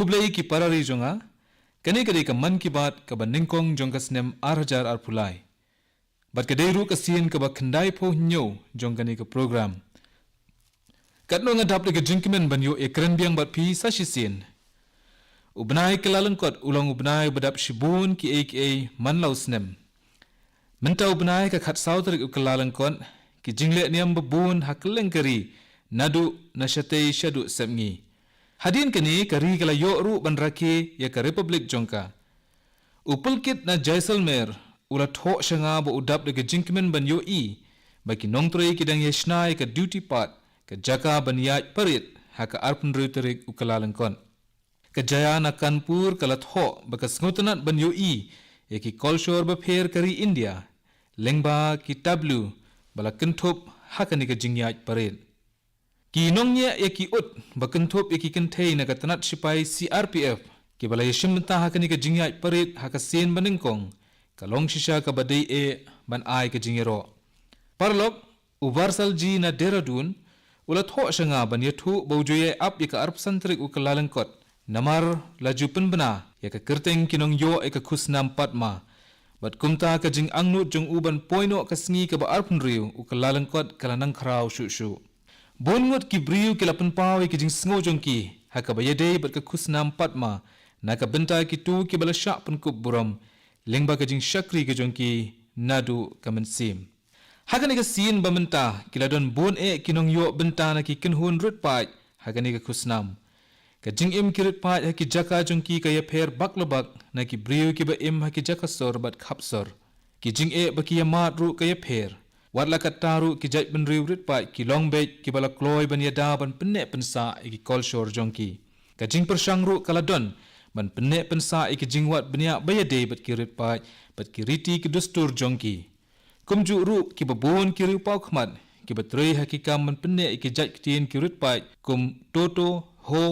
Kublai ki parari jonga, kani kadi ka man ki baat ka ba ningkong jong ka snem arhajar arpulai. Bat ka deiru ka sien ka ba kendai po nyo jong kani ka program. Katno nga dap ka jinkimen banyo e keren biang bat pi sa sien. Ubnai kelalengkot ulang ubnai badap shibun ki aka manlau snem. Menta ubnai ka khat sautrik ukelalengkot ki jingle niam babun hakeleng kari nadu nasyatei syadu semngi. Hadin kini kari kala yo ru banrake ya ka republik jongka. Upulkit na Jaisalmer ula tho shanga ba udap de jinkmen ban yo i baki nongtrei kidang yeshnai ka duty part ka jaka ban yaj parit haka arpun ruterik ukalalengkon. Ka jaya na kanpur kala tho baka sngutanat ban yo i ya ki kolshor ba pher kari India lengba ki tablu bala kentup haka ni ka jingyaj parit. Ki nongnya ya ki ut bakentup ya ki kentei na katanat sipai CRPF ki bala yashim menta haka ni ka jingyaj parit haka sen banengkong kalong shisha ka badai e ban ai ka jingero. Parlok ubarsal ji na Dehradun ulat ho shanga ban yathu baujoye ap ya ka arp santrik ukalalengkot namar laju penbena ya ka kerteng kinong yo e ka khusnam patma bat kumta ka jing angnu jong uban poino ka sngi ka ba arpun riu ukalalengkot kalanang khrau shu. Bongot ki briu ki lapan pawe ki jing sngo jong ki haka ba yadei bat ka khusnam patma na ka benta ki tu ki bala syak pen kup buram lengba ka jing syakri ka jong ki nadu ka mensim. Haka ni ka sin ba menta ki ladon bon e kinong yo benta na ki kenhun rut pai haka ni ka khusnam. Ka jing im ki rut pai haki jaka jong ki ka ya pher baklobak na ki briu ki ba im haki jaka sor bat khapsor. Ki jing e ba ki ya mat ru ka ya pher. Watla kataru ki jaj ben riu rit pai ki long bej ki bala kloy ban yada ban penne pensa ki kolshor jongki. Ka jing persang ru kaladon ban penne pensa ki jing wat benya bayade bat ki rit pai bat ki riti ki dustur jongki. Kumju ru ki babon ki riu pau khmat ki batrei hakikam ban penne ki jaj kitien ki rit pai kum toto ho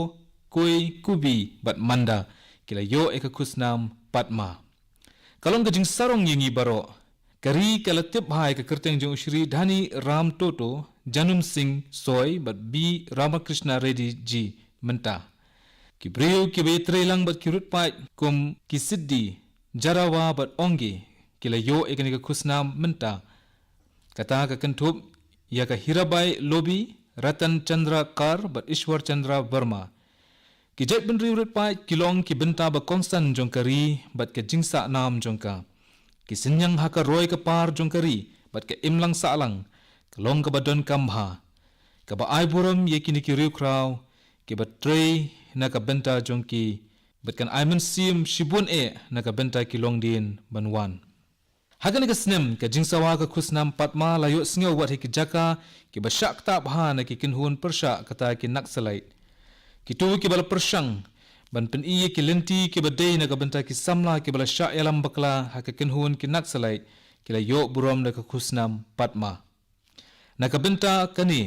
koi kubi bat manda kila yo eka khusnam patma. Kalong ka jing sarong yingi baro kari kala tip hai ka kerteng jong Shri Dhani Ram Toto Janum Singh Soy bat B Ramakrishna Reddy ji menta. Ki briu ki betre lang bat ki rutpai kum ki siddi jarawa bat onge kila yo ekani ka khusnam menta. Kata ka kentup ya ka Hirabai Lobi Ratan Chandra Kar bat Ishwar Chandra Verma. Ki jat ben riu rutpai kilong ki benta ba konstan jong kari bat ka jingsa nam jongka. Ki sinyang haka roy ka par jongkari bat ka imlang saalang kalong ka badon kamha ka ba ai buram ye kini ki riu kraw ki ba trei na ka benta jongki bat kan ai men sim shibun e na ka benta ki long din banwan hagan ka snem ka jingsawa ka khusnam patma layo sngeu wat ki jaka ki ba syak ta bha na ki kinhun persha kata ki naksalait ki tu ki bal persang ban pen iye ki lenti ki badai na ka benta ki samla ki bala syak yalam bakla haka kenhun ki naksalait ki la yo buram na ka khusnam patma na ka benta kani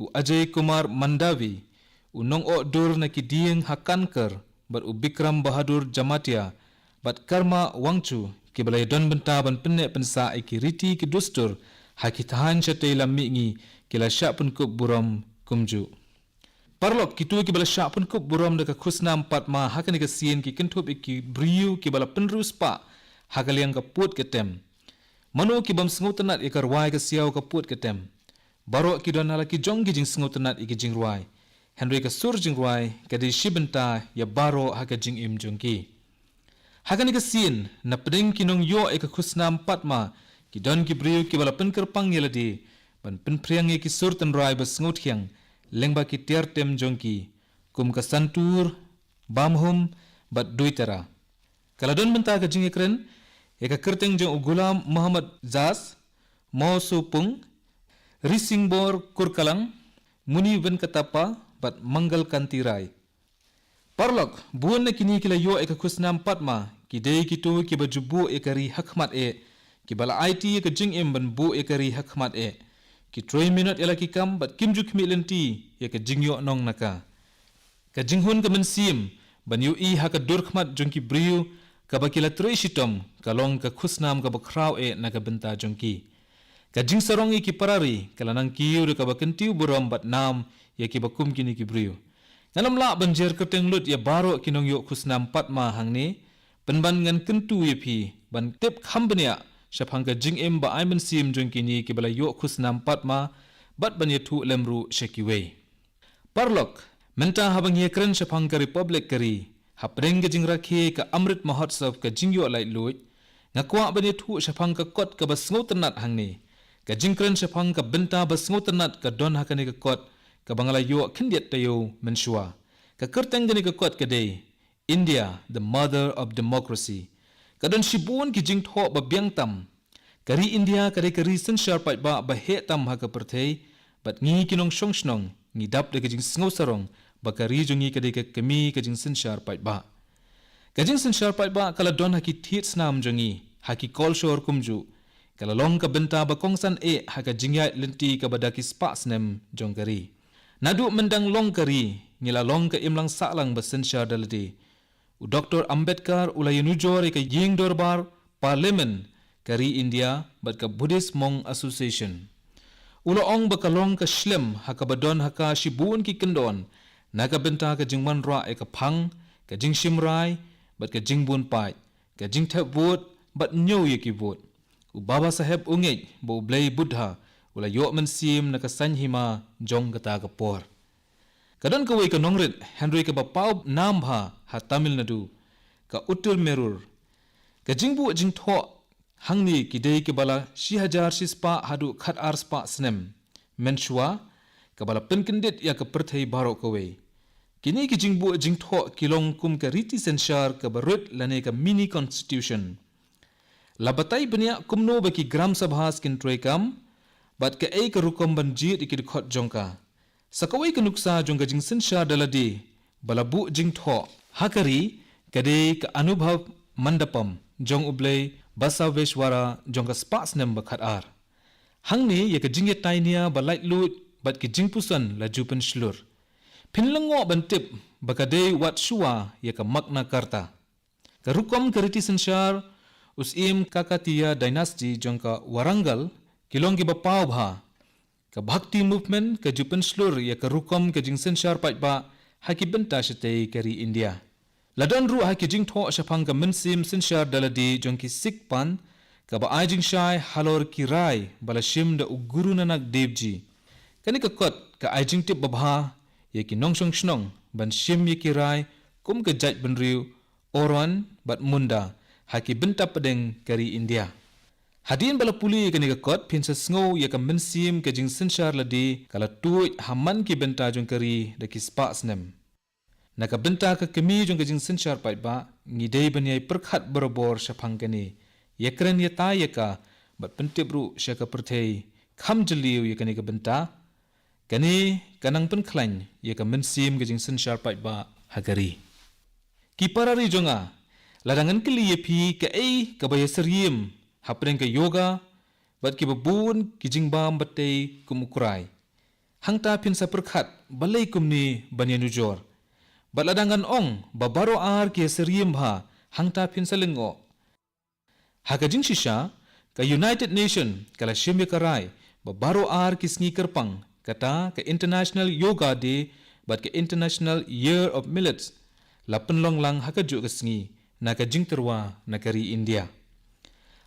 u Ajay Kumar Mandavi u nong o dur na ki dieng hakankar bat u Bikram Bahadur Jamatia bat Karma Wangchu ki bala don benta ban penne pensa ki riti ki dustur haki tahan syatei lammi ki la syak pen kup buram kumju. Parlok kitu ki bala syak pun kup buram deka khusnam patma haka ni ka sien ki kentup ki briu ki bala penrus pa haka liang ka put ketem. Manu ki bam sngutanat ikar wai ka siaw ka put ketem. Baro ki don ala ki jong ki jing sngutanat iki jing ruai. Henry ka sur jing ruai ka di shibenta ya baro haka jing im jongki. Haka ni ka sien na pedeng ki nong yo eka khusnam patma ki don ki briu ki bala penkar pang yeladi ban penpriang ki sur tan ruai ba sngut hiang. Lengba ki tiar tem jongki kum ka santur bamhum bat duitara kaladon menta ka jing ekren eka kerteng jong Gulam Muhammad Zas Mausu Pung Risingbor Kurkalang Muni Venkatapa bat Mangal Kantirai. Parlok buon na kini kila yo eka khusnam patma ki dei ki tu ki bajubu ekari hakmat e ki bala IT ka jing em ban bu ekari hakmat e ki 3 minute ela ki kam bat kimju khmi lenti ya ka jingyo nong naka ka jinghun ka mensim ban yu i haka dur khmat jongki briu ka bakila 3 shitom kalong ka khusnam ka bakraw e na ka benta jongki ka jing sarongi ki parari kala nang kiu ka bakentiu buram bat nam ya ki bakum kini ki briu Ngalam la banjir kerteng lut ya baro kinong yo kusnam patma hangni penban ngan kentu ye pi ban tip khambania shapang ka jing em ba aiman sim jong kini ki bala yo kusnam patma bat ban ye thu lemru shekiwe parlok menta habang ye kren shapang ka republic kari hapreng ka jing rakhe ka amrit mahotsav ka jing yo lai lut ngakwa ban ye thu shapang ka kot ka basngo tanat hangni ka jing kren shapang ka benta basngo tanat ka don hakani ka kot ka bangala yo khindiat tayo menshua ka kerteng gani ka kot ka day India, the mother of democracy. Kadon shibun ki jing tho ba biang tam. Kari India kari sensyar pat ba he tam ha ka perthei, bat ngi kinong shong shnong, ngi dap de ka jing sngo sarong, ba kari jungi ka kami ka jing sensyar pat ba. Ka jing sensyar pat ba kala don ha ki thiet snam jungi, ha ki kol shor kumju. Kala long ka benta ba kongsan ha ka jingyai lenti ka badaki spa snem jong kari. Nadu mendang long kari, ngila long ka imlang saklang ba sensyar daladi. Dr. Ambedkar ulay nujor ka ying dorbar parliament kari India bat ka Buddhist Monk Association. Ula ong bakalong ka shlem hakabadon haka shibun ki kendon nakabenta ka jingman ra ka phang ka jing shimrai bat ka jingbun pai ka jing thep vot bat nyo ye ki vot. U Baba Saheb ungej bo blay Buddha ula yo man sim naka sanhima jong kata ka por. Kadon ka way ka nongrit Henry ka bapau nambha ha Tamil Nadu ka Uttul Merur ka jingbu jing tho hangni kidei ke bala 6000 spa hadu khat ar spa snem menshua ka bala penkendit ya ka perthai baro ka way kini ki jingbu jing tho kilong kum ka riti senshar ka barut lane ka mini constitution labatai bania kumno baki gram sabha skin troikam bat ka ei ka rukom banjit ikid khot jongka sakawai ka nuksa jong ka jing senshar daladi balabu jing tho hakari kade ka anubhav mandapam jong ublay basaveshwara jong ka spas nem bakhat ar hangni ye ka jingye tainia balai lut bat ki jingpusan la jupen shlur pinlango bantip bakade wat shua ye ka magna karta ka rukom kariti senshar usim kakatiya dynasty jong ka warangal kilonggi bapau bha ka bhakti movement ka jupen shlur ye ka rukom ka jing senshar pat ba haki benta shitei kari India. Ladon ru haki jing tho shapang ka mensim senshar daladi jong ki sikpan ka ba ajing shai halor kirai bala shim da uguru nanak devji. Kani ka kot ka ajing tip babha ye ki nongshong shnong ban shim ye kirai kum ka jaj benriu oron bat munda haki benta pedeng kari India. Hadin bala puli kani ka kot pinsa sngo ye ka mensim ka jing senshar ladi kala tuit haman ki benta jong kari da ki spa snem. Naka benta ka kami jong ka jing senshar pait ba ngidei banyai perkhat berobor shapang kani ye kren ye ta ye ka bat pentip ru shaka perthei kham jeliu ye kani ka benta kani kanang pen khlain ye ka mensim ka jing senshar pait ba hagari ki parari jonga ladangan kili ye phi ka ei ka ba yesriem hapreng ka yoga bat ki babun ki jingbam batei kumukrai hangta pin sa perkhat balai kumni banyanu jor baladangan ong babaro ar ki seriem bha hangta pin salengo hakajing shisha ka United Nation kala shimye karai babaro ar ki sngi kerpang kata ka International Yoga Day bat ka International Year of Millets lapen long lang hakaju ka sngi na ka jing terwa na kari India.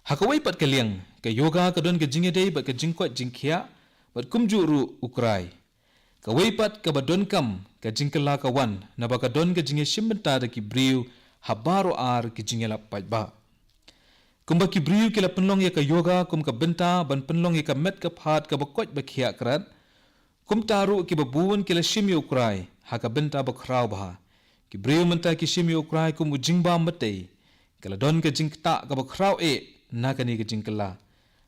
Hakawai pat kaliang ka yoga ka don ka jingedei bat ka jingkwat jingkhia bat kumju ru ukrai. Kawai pat ka badon kam ka jingkala kawan na ba ka don ka jinge shimbenta da ki briu habaro ar ki jingela pat ba. Kumba ki briu kila penlong ya ka yoga kum ka benta ban penlong ya ka met ka phat ka bakot ba khia krat. Kum taru ki babuan kila shimi ukrai ha ka benta ba khrau ba. Ki briu menta ki shimi ukrai kum ujingba matei. Kala don ka jingta ka ba khrau nakani ke jingkala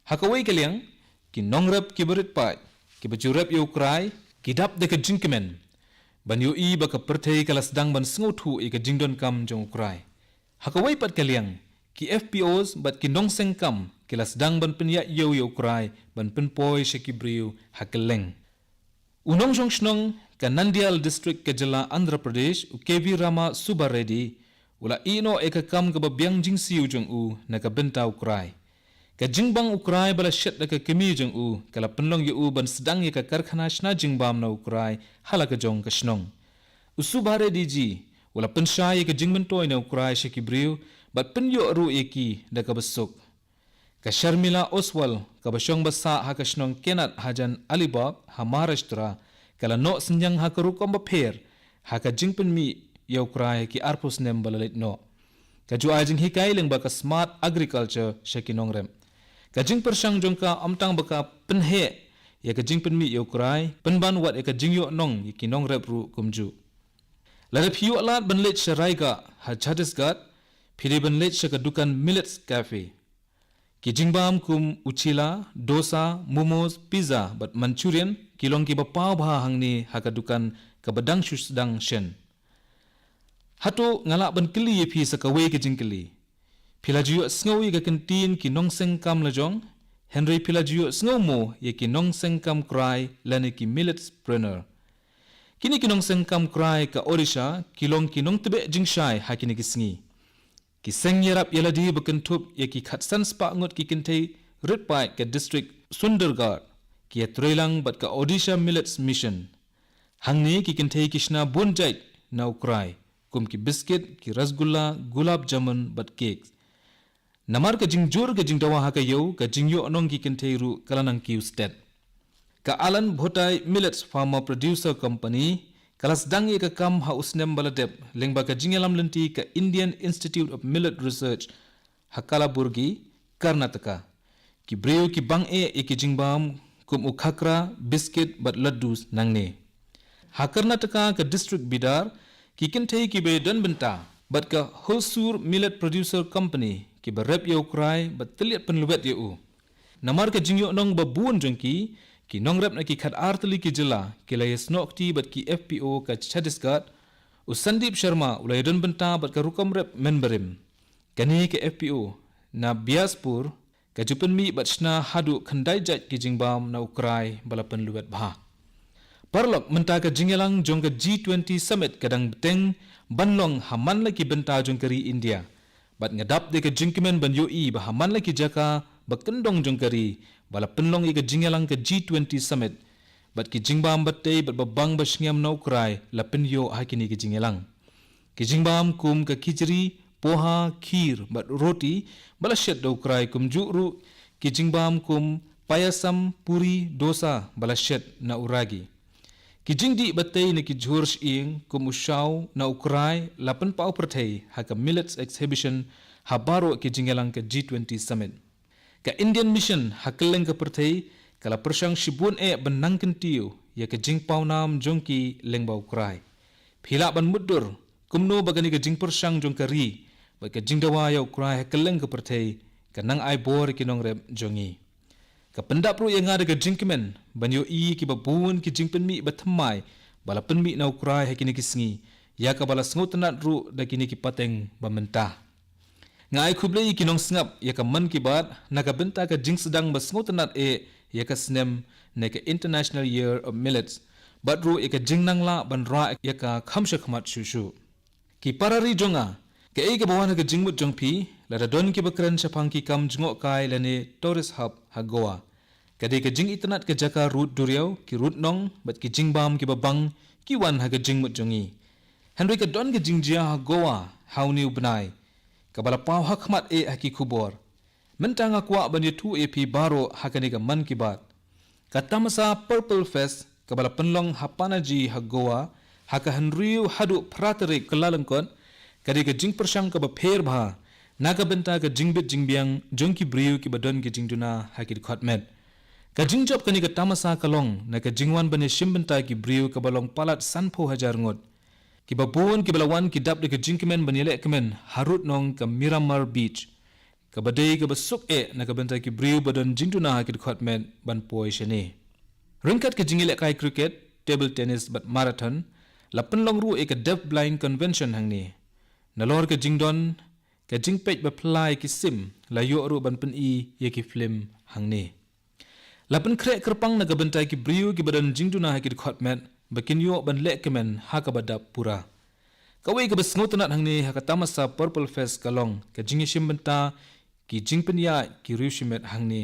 hakawai kaliang ki nongrap ki berit pat ki bajurap yo krai ki dap de ke jingkemen ban yo I ba ka perthei kala sedang ban sngotu e ka jingdon kam jong krai hakawai pat kaliang ki FPOs bat ki nongseng kam kila sedang ban penya yo krai ban penpoi shekibriu hakeleng unong jong shnong ka Nandyal district ke jala Andhra Pradesh u KV Rama Subbareddy ula ino eka kam ka babyang jingsi ujung u na ka benta ukrai. Ka jingbang ukrai bala shet na ka kemi ujung u kala penlong yu u ban sedang ya ka karkhana shna jingbam na ukrai hala ka jong ka shnong. Usubare diji wala pensai ke jingmen toy na ukrai she ki briu bat penyo ru eki da ka besuk. Ka Sharmila Oswal ka basyong basa ha ka shnong kenat hajan Alibab ha Maharashtra kala no senyang ha ka rukom bapher ha ka jingpen mi ya ukrai ki arpus nem balalit no. Ka ju ajing hikai leng ba ka smart agriculture she ki nongrem. Ka jing persang jongka amtang baka penhe ya ka jingpen mi ya ukrai penban wat ya ka jingyo nong ya ki nongrep ru kumju. Lada piyu alat benlit Sharaiga ha Chhattisgarh phiri benlit shaka dukan Millets Cafe. Ki jingbam kum uchila, dosa, momos, pizza bat Manchurian kilong ki bapaw bha hangni haka dukan kabadang shusdang shen. Hatu ngalak ban kili ye phi sakawe ki jingkili. Pilajiyo sngawi ka kantin ki nongseng kam lajong, Henry pilajiyo sngaw ye ki nongseng kam krai lani ki Millets Preneur. Kini kinong sengkam krai ka Odisha kilong kinong tebe jingshai hakini kisngi. Ki seng yerap yeladi bekentup ye ki khatsan spa ngot ki kintei ritpai ke district Sundargarh ki etrelang bat ka Odisha Millets Mission. Hangni ki kintei kishna bunjait na ukrai kum ki biscuit ki rasgulla gulab jamun bat cakes. Namar ka jingjur ka jingdawa haka yo ka jingyo anong ki kintei ru kalanang ki usted. Ka Alan Bhotai Millets Farmer Producer Company kalas dang ye ka kam ha usnem baladep lengba ka jingelam lenti ka Indian Institute of Millet Research Hakalaburgi Karnataka ki breu ki bang e ki jingbam kum ukhakra biscuit bat laddus nangne ha Karnataka ka district Bidar ki kintei ki be dan benta bat ka Hosur Millet Producer Company ki barep ye ukrai bat teliat penluwet ye u namar ka jingyo nong babuon jengki ki nongrep na ki khat artli ki jila ki la yesnok ti bat ki FPO ka Chhattisgarh Usandip Sharma ulai don benta bat ka rukam rep memberim kani ke FPO na Biaspur ka jupen mi bat shna hadu khandai jat ki jingbam na ukrai balapan luwet bha parlok menta ka jingelang jong ka G20 summit kadang beteng banlong haman la ki benta jong kari India bat ngadap de ka jingkimen ban UI ba haman la ki jaka bakendong jong kari bala penlong iga jingelang ke G20 summit bat ki jingbam batte bat babang basngam na ukrai la penyo hakini ki jingelang ki jingbam kum ka khichdi poha kheer bat roti bala shet da ukrai kum juru ki jingbam kum payasam puri dosa bala shet na uragi ki jingdi batte ne ki jhursh ing kum ushaw na ukrai la pen pau prathei haka millets exhibition habaro ki jingelang ke G20 summit ka Indian Mission hakeleng ka perthei kala persang shibun e benang kentiu ya ka jingpau nam jongki lengbau krai phila ban mudur kumno bagani ka jing persang jong kari ba ka jingdawa ya krai hakeleng ka perthei ka nang ai bor ki nongrep jongi ka pendap ru yang ada ka jingkemen ban yo I ki babun ki jingpen mi bathamai bala pen mi na krai hakini kisngi ya ka bala sngotanat ru da kini ki pateng bamentah ngai khublei kinong sngap ya ka man ki bat na ka benta ka jing sedang basngotanat e ya ka snem ne ka International Year of Millets badru e ka jingnang la ban ra ya ka khamsha khmat shushu ki parari jonga ka e ka bawan ka jingmut jongpi la da don ki bakran chapang ki kam jingo kai la ne tourist hub ha Goa ka de ka jing itanat ka jaka root duriau ki root nong bat ki jingbam ki babang ki wan ha ka jingmut jongi Henry ka don ka jingjia ha Goa hauniu benai kabala pau hakmat e haki kubor mentanga kwa banyetu EP baro hakani ka man kibat katamasa Purple Fest kabala penlong hapanaji ha Goa haka Henryu hadu prateri kelalengkon kadi ka jing persang ka bapher bha naga benta ka jingbit jingbiang jongki briu ki badon ki jingduna haki khotmet ka jingjop kani ka tamasa kalong na ka jingwan bane shimbenta ki briu ka balong palat sanpho hajar ngot ki babun ki balawan ki dap de ka jingkemen banile kemen harut nong ka Miramar Beach ka badai ka basuk e na ka benta ki briu badon jingduna haki khotmet ban poi shene ringkat ka jingile kai cricket table tennis bat marathon lapen long ru e ka deaf blind convention hangni nalor ka jingdon ka jingpej ba plai ki sim la yo ru ban pen I ye ki film hangni lapen kre kerpang na ka benta ki briu ki badon jingduna haki khotmet bakin yo ban le kemen haka badap pura kawe ka basngotanat hangni haka tamasa Purple Fest kalong ka jingi shimbenta ki jingpenya ki riushimet hangni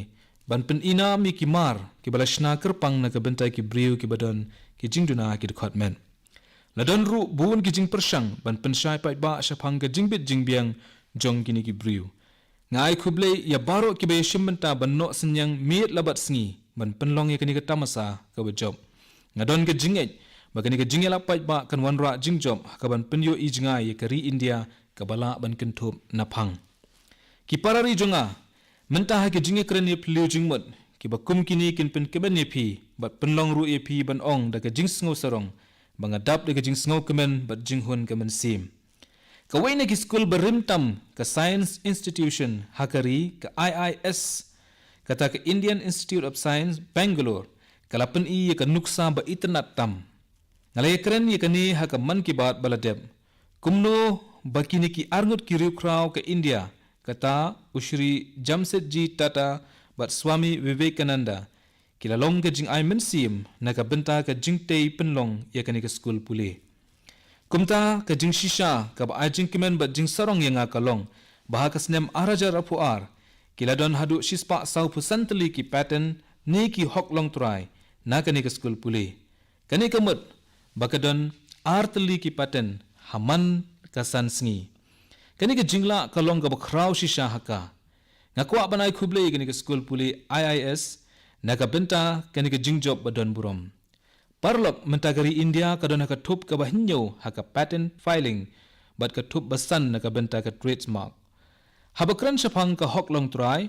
ban pen ina mi ki mar ki balashna kerpang na ka benta ki briu ki badon ki jingduna ki khotmen Ladon ru buun ki jing persang ban pensyai pai ba syapang ke jing bit jing biang jong kini ki briu. Ngai kuble ya baro ki bay shimmenta ban no senyang miet labat sengi ban penlong ya kini ke tamasa ke bejob. Ngadon ke jingej bagani ke jingel apai ba kan wanra jingjob ka ban penyo i jingai ya keri India ka bala ban kentup napang. Ki parari jonga mentah ke jinge kren ye pliu jingmut ki bakum kini kin pen kemen ye pi bat penlong ru ye pi ban ong da ke jing sngo sarong bangadap da ke jing sngo kemen bat jinghun kemen sim. Kawai na ki school berimtam ke Science Institution Hakari ke IIS kata ke Indian Institute of Science Bangalore kalapan i ke nuksa ba internet tam. Ngalay keren ye kani ha ke man ki bat baladeb. Kumno bakini ki arngut ki riu kraw ke India kata Ushri Jamsetji Tata bat Swami Vivekananda kilalong ke jing ay mensim na ka benta ke jing tei penlong ye kani ke school puli. Kumta ke jing shisha ka ba jing kimen bat jing sarong yang kalong bah ka snem arajar apuar kiladon hadu shispa sau pusanteli ki pattern ni ki hok long try na kani ke school puli. Kani kemut bakadon arteli ki pattern haman kasan sngi. Kani ke jingla kalong ka bakraw shisha haka. Ngakwa banai kuble kani ke school puli IIS na ka benta kani ke jingjob badon burom. Parlok mentagari India kadon haka tup ka bahinyo haka patent filing bat ka tup basan na ka benta ka trademark. Habakran syapang ka hok long try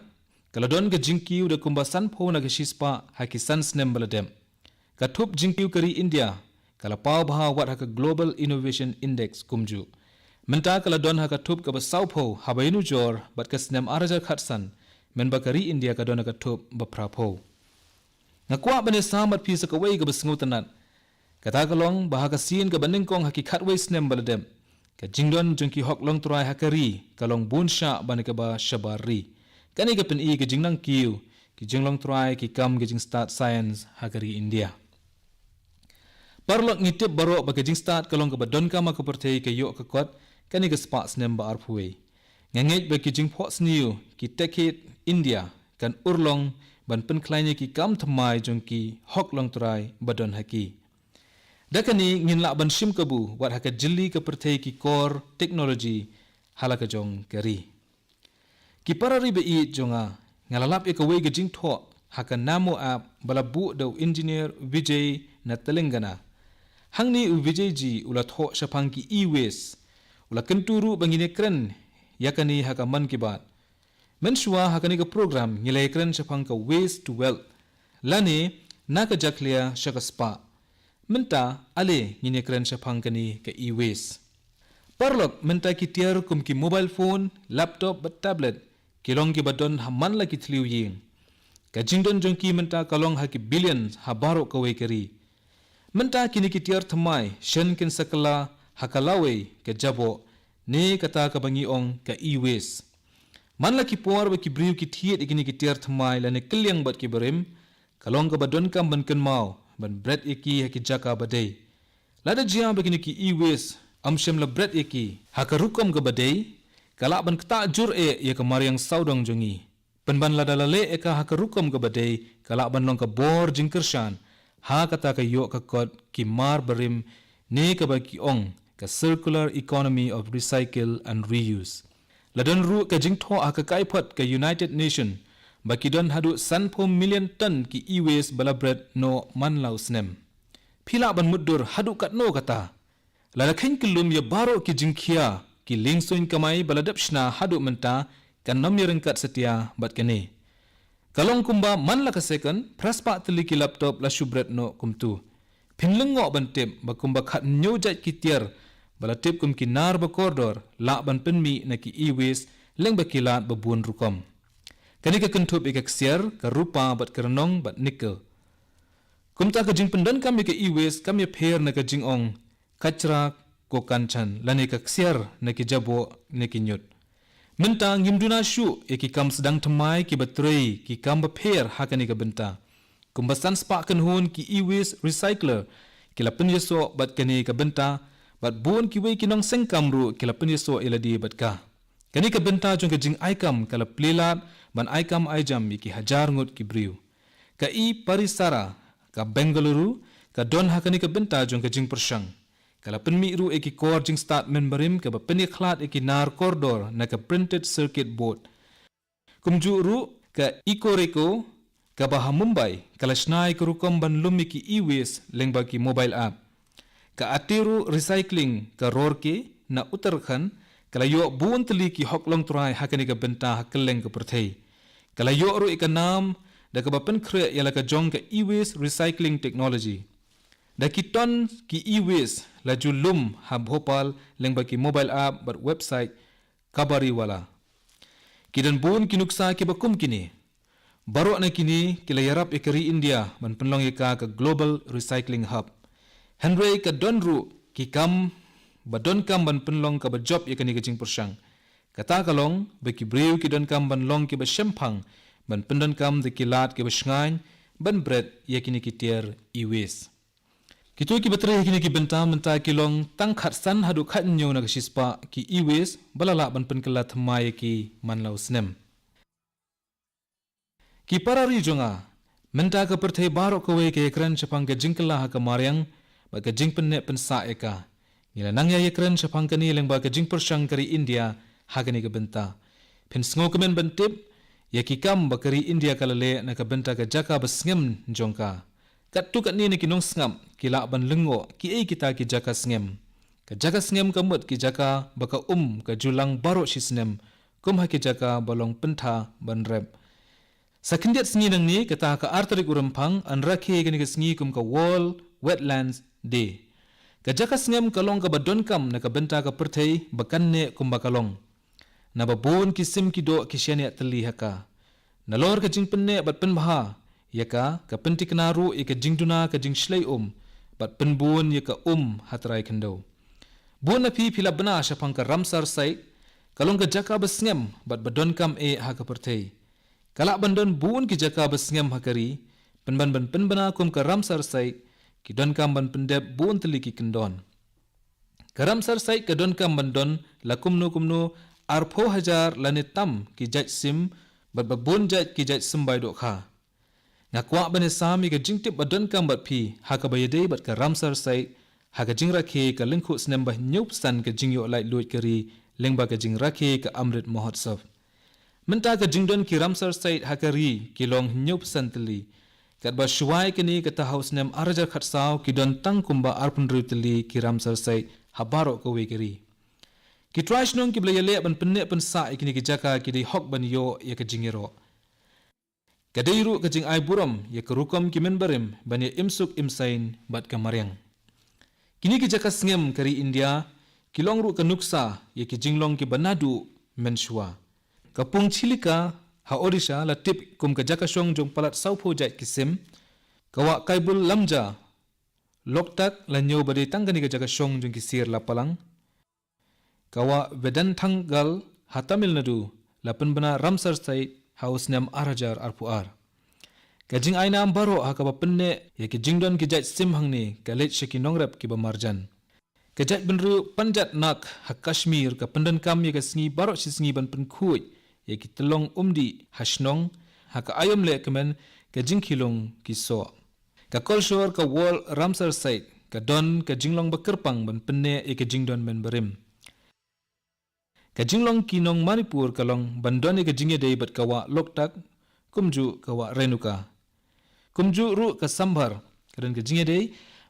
kaladon ka jingkiu da kumbasan po na ka shispa haki sans nem baladem. Ka tup jingkiu kari India kalapau baha wat haka Global Innovation Index kumju. Menta kaladon haka tup ka basau po habayinu jor bat ka snem arajar khatsan men bakari India kadon haka tup baprapo. Ngakwa bane samat pi sakawai ka basngu tanat. Kata kalong baha ka sin ka baningkong haki khatway snem baladem. Ka jingdon jengki hok long turai hakari kalong bunsha bane ka ba shabari. Kani ka pen i ka jingnang kiu ki jinglong turai ki kam ka jing start science hakari India. Parlok ngitip baro ba ka jing start kalong ka badon ka ma ka pertei ka yok ka kot kani ka spa snem ba arpuwe. Ngangej ba ki jing pot sniu ki tekit India kan urlong ban pen klainya ki kam thamai jongki hok long turai badon haki. Dakani ngin la ban shim kabu wat haka jilli ka pertei ki core technology halaka jong kari. Ki parari be i jonga ngalalap e ka wei ga jing tho haka namo app balabu do engineer Vijay na Telangana. Hangni u Vijay ji ula tho syapang ki e-waste ula kenturu bangine kren yakani haka man kibat. Mensua hakani ka program ngilai kren syapang ka waste to wealth. Lani naka jaklia syaka spa. Menta ale ngine kren syapang kani ka e-waste. Parlok menta ki tiar kum ki mobile phone, laptop bat tablet kilong ki badon haman la ki tliu ying. Ka jingdon jongki menta kalong haki billions habaro ka wei kari. Menta kini ki tiar thamai shen kin sakala hakalawe ka jabo ne kata ka bangiong ka e-waste. Man la ki por ba ki briu ki thiet ikini ki tiar thamai la ne kelyang bat ki berim kalong ka badon kam ban kan mau ban bread iki haki jaka badai. Lada jia ba kini ki e-waste amshem la bread iki hakarukom ka badai kala ban kta jur ya ka mariang saudong jongi. Penban lada lale eka hakarukom ka badai kala ban long ka bor jingkershan ha kata ka yok ka kot ki mar berim ne ka ba ki ong ka circular economy of recycle and reuse. Ladon ru ka jingtho aka kaipot ka United Nation bakidon hadu 1 million ton ki e-waste balabret no manlau snem. Pila ban mudur hadu kat no kata. Lalakhin kilum ya baro ki jingkhia ki lingsoin kamai baladap shna hadu menta kan nom yerengkat setia bat kene. Kalong kumba man la ka second praspa teli ki laptop la shubret no kumtu. Pinlengo ban tip bakumba khat nyojat ki tiar balatip kum kinar ba koridor la ban penmi na ki e-waste leng ba kilat ba buon rukom. Kani ka kentup ikak siar ka rupa bat kerenong bat nikel. Kumta ka jing pendan kami ka e-waste kami pher na ka jing ong kachra ko kanchan lani ka siar na ki jabo na ki nyut. Menta ngimduna syu ki kam sedang temai ki batrei ki kam ba pher hakani ka benta. Kumbasan spa kenhun ki e-waste recycler ki lapen yeso bat kani ka benta bat buon ki wei kinong sengkam ru kila penyeso iladi bat ka. Kani ka benta jong ka jing aikam kala plelat ban aikam aijam ki hajar ngut ki briu. Ka i parisara ka Bengaluru ka don hakani ka benta jong ka jing persang. Kala penmi ru eki core jing start memberim ke peniklat eki nar koridor na ke printed circuit board. Kumju ru ke Ecoreco ke Baha Mumbai kala snai ke rukom ban lum eki e-waste lengba ki mobile app. Ke atiru recycling ke Roorkee na Uttarakhand kala yo buun teli ki hoklong turai hakani ke benta hakeleng ke perthei. Kala yo ru eka nam da ke bapen kre yala ke jong ke e-waste recycling technology. Da ki ton ki e-waste la julum ha Bhopal lengba ki mobile app bat website Kabariwala. Kidan bun ki nuksa ki bakum kini. Baru na kini kila yarap ikari India man penlong ika ke Global Recycling Hub. Henry ke donru ki kam badon kam ban penlong ka bajob ikani ke jing persang. Kata kalong beki breu ki don kam ban long ki ba shempang ban pendon kam de ki lat ki ba shngain ban bread yakini ki tier e-waste. Kito ki batre kini ki bentam menta ki long tangkhat san hadu khat nyo na shispa ki e-waste balala ban pen kala thmai ki manlau snem. Ki parari jonga menta ka perthai baro ko we ke ekran chapang ke jingkala ha ka maryang ba ke jingpen ne pen sa eka. Nila nangya ekran chapang ka ni leng ba ke jing persang kari India ha ka ni ke benta. Pen sngo kemen bentip ya ki kam ba kari India kalale na ka benta ka jaka basngem jongka. Kat tu kat ni kinong sngam kila ban lengo ki ei kita ki jaka sngem ka jaka sngem kamut ki jaka baka ka julang baro shisnem kum ha ki jaka balong pentha ban rep sakindiat sngi nang ni kata ka artarik urampang an rakhe gani ka sngi kum ka World Wetlands Day ka jaka sngem kalong ka badon kam na ka benta ka perthei bakanne kum bakalong na babon ki sim ki do ki shania tali haka na lor ka jingpenne bat penbha yaka ka pentik naru ika jingduna ka jing shlai bat penbun yaka hatrai kendo bun na pi phila bana shapang ka Ramsar site kalong ka jaka basngem bat badon kam ha ka perthei kala bandon bun ki jaka basngem hakari penban penbana kum ka Ramsar site ki don kam ban pendep bun teli ki kendon ka Ramsar site ka don kam bandon la kumnu arpho hajar lanitam ki jaj sim bat babun jaj ki jaj simbai do kha ngakwa bane sami ka jingtip badon kam bat phi ha ka bayade bat ka Ramsar site ha ka jingra khe ka lengkhu snem ba nyup san ka jingyo lai luit kari lengba ka jingra khe ka Amrit Mahotsav menta ka jingdon ki Ramsar site ha ka ri ki long nyup san tli kat ba shwai kini ka ta house nem arajar khatsaw ki don tang kumba arpun rutli ki Ramsar site habaro ka we kari ki trash nong ki blayale ban penne pen sa ikini ki jaka ki dei hok ban yo ya ka jingero kadairu ka jing ai buram ya kerukom ki menbarim bani imsuk imsain bat kamaryang kini ki jaka sngem kari India kilong ru ka nuksa ya ki jinglong ki banadu menshwa kapung chilika ha Odisha la tip kum ka jaka shong jong palat saupho jai kisim kawa kaibul lamja loktak la nyo bade tangani ka jaka shong jong kisir la palang kawa vedan thangal ha Tamil Nadu la penbana Ramsar site haus nam arajar arpuar kajing aina ambaro ha ka penne ya ki jingdon ki jaj sim hangni ka let sheki nongrap ki bamarjan ka jaj benru panjat nak ha Kashmir ka pendan kam ya ka sngi baro sisngi ban pen khuj ya ki telong umdi hashnong ha ka ayom le kemen ka jingkhilong ki so ka kolshor ka World Ramsar site ka don ka jinglong bakerpang ban penne ya ka jingdon men berim ka jinglong kinong Manipur kalong bandone ka jingye dei bat kawa Loktak kumju kawa Renuka kumju ru ka Sambar kadan ka jingye dei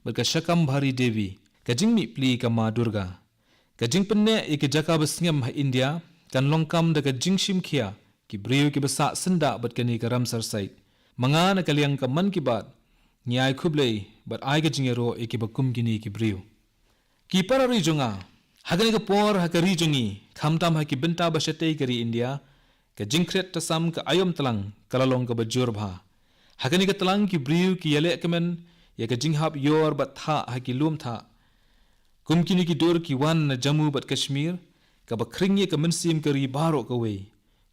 bat ka Shakambhari Devi ka jingmi pli ka Ma Durga ka jingpenne e ka jaka basngem ha India kan longkam da ka jingshim khia ki breu ki basa senda bat kani ka Ramsar site manga na kaliang ka man ki bat nyai khublei bat ai ka jingye ro e ki bakum gini ki breu ki parari jonga hagani ka por hakari jongi khamtam ha ki benta bashatei kari India ka jingkret tasam ka ayom talang kalalong ka bajur bha hagani ka talang ki briu ki yale kemen ya ka jinghap yor bat tha ha ki lum tha kumkini ki dor ki wan na Jammu bat Kashmir ka bakringye ka mensim kari baro ka we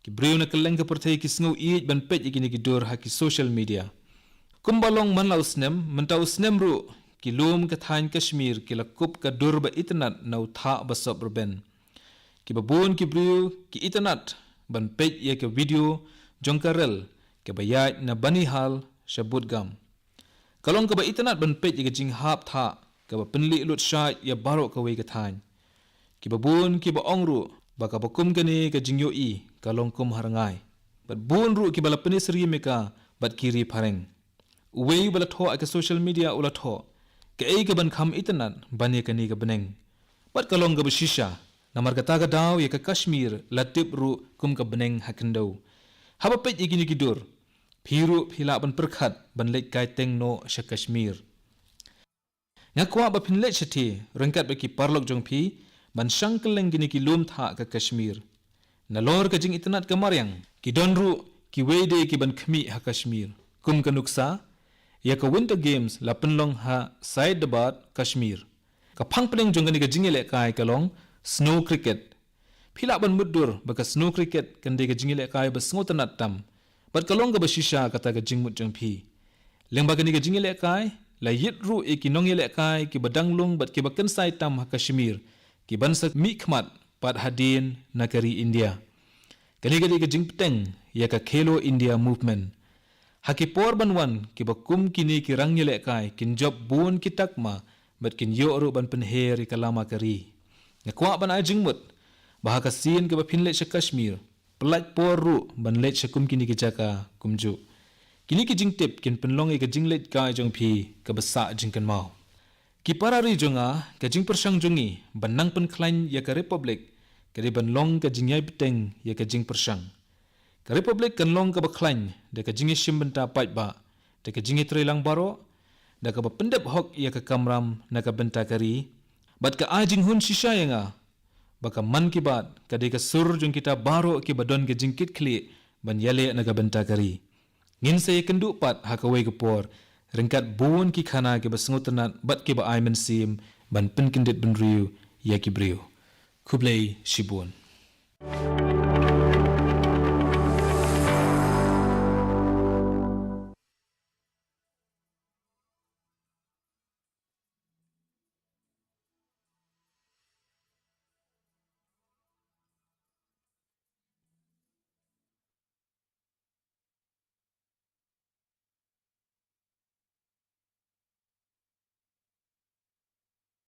ki briu na kaleng ka perthai ki sngo ej ban pej ikini ki dor ha ki social media kumbalong manlau snem mentau snem ru ki lum ka thain Kashmir ki lakup ka dur ba itnat nau tha basop berben ki babon ki briu ki itnat ban pej ya ka video jongkarel ke bayat na bani hal shabut gam kalong ka ba itnat ban pej ka jing hap tha ka ba penli lut sha ya baro ka we ka than ki ba bun ki ba ong ru ba ka ba kum kani ka jingyo i ka long kum harangai bat bun ru ki ba la penis ri me ka bat kiri phareng we ba la tho ka social media ula tho ka ei ka ban kham itanan ban ye kani ka beneng bat ka long ka ba shisha namar ka ta ka daw ya ka Kashmir latip ru kum ka beneng hakendo haba pet igini kidur phiru phila ban perkhat ban lek kai teng no sha Kashmir ngakwa ba phinle chati rangkat ba ki parlok jong phi ban shangkeleng gini ki lum tha ka Kashmir na lor ka jing itnat ka maryang ki donru ki wede ki ban khmi ha Kashmir kum ka nuksa ya ka winter games la penlong ha Saidabad Kashmir ka phangpleng jong gani ka jingile kai ka long snow cricket phila ban mudur ba ka snow cricket kan de ka jingile kai ba sngotanat tam bat ka long ka ba shisha ka ta ka jingmut jong phi lengba gani ka jingile kai la yit ru e ki nongile kai ki badang lung bat ki bakan sai tam ha Kashmir ki ban sa mi khmat pat hadin nakari India kani gadi ka jingpteng ya ka Khelo India movement haki por banwan ki bakum kini ki rangnile kai kin job bun ki takma bat kin yo ru ban penher ka lama kari ngakwa ban ai jingmut bah ka sin ka ba phinle sa Kashmir pelaj por ru ban let sa kum kini ki jaka kumju kini ki jingtip kin penlong e ka jinglet kai jong phi ka basa jingkan mau ki parari jonga ka jing persang jongi banang pen klain ya ka republic ka di banlong ka jingyai peteng ya ka jing persang ka republic kan long ka ba klain de ka jingi shimbenta pai ba de ka jingi trelang baro da ka ba pendep hok ya ka kamram na ka benta kari bat ka ajing hun shisha yanga baka man ki bat ka de ka sur jong kita baro ki badon ka jingkit kli ban yale na ka benta kari ngin say kendu pat hakaway kapor rengkat buon ki khana ke basngutanat bat ke ba aiman sim ban pen kindit ben riu ya ki briu kublai shibun